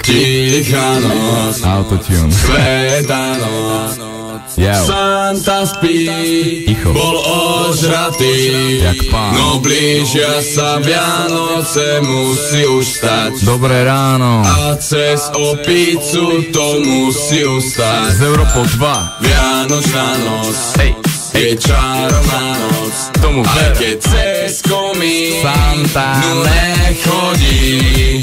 Tichá noc, Autotune. svetá noc, Santa spí, bol ožratý, jak pán. no blížia sa Vianoce, musí už stať. Dobré ráno. A cez opicu to musí ustať. Z Európou 2. Vianočná noc, Hej, je čarovná noc, tomu aj ver. keď cez komín Santa nechodí.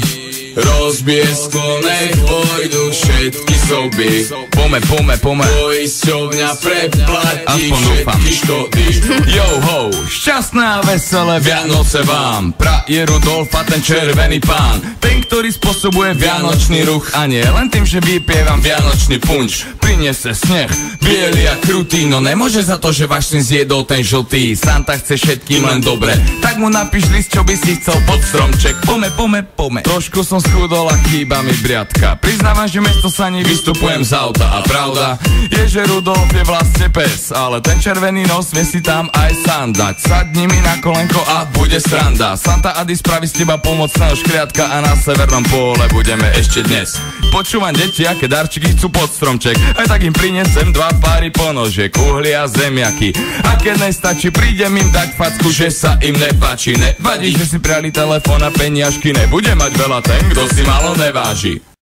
Rozbije sklo, nech pôjdu všetky soby. Pome. Poisťovňa preplatí Aspoň dúfam. všetky škody. Yo ho, šťastné a veselé Vianoce vám. Praje Rudolf a ten červený pán. Ten, ktorý spôsobuje vianočný ruch. A nie len tým, že vypievam vianočný punč. Prinese sneh, biely a krutý. No nemôže za to, že váš syn zjedol ten žltý. Santa chce všetkým len dobre, tak mu napíš list, čo by si chcel pod stromček. Pome. Trošku som schudol a chýba mi briadka. Priznávam, že mesto sa vystupujem z auta. A pravda je, že Rudolf je vlastne pes, ale ten červený nos vie si tam aj sám dať. Sadni mi na kolenko a bude sranda. Santa Adi spraví z teba pomocného škriatka a na severnom pole budeme ešte dnes. Počúvam deti, aké darčeky chcú pod stromček. Aj tak im prinesem 2 páry ponožiek, uhly a zemiaky. A keď nestačí, prídem im dať facku, že sa im nepáči. Nevadí, že si priali telefón a peniažky. Nebude mať veľa ten, kto si malo neváži.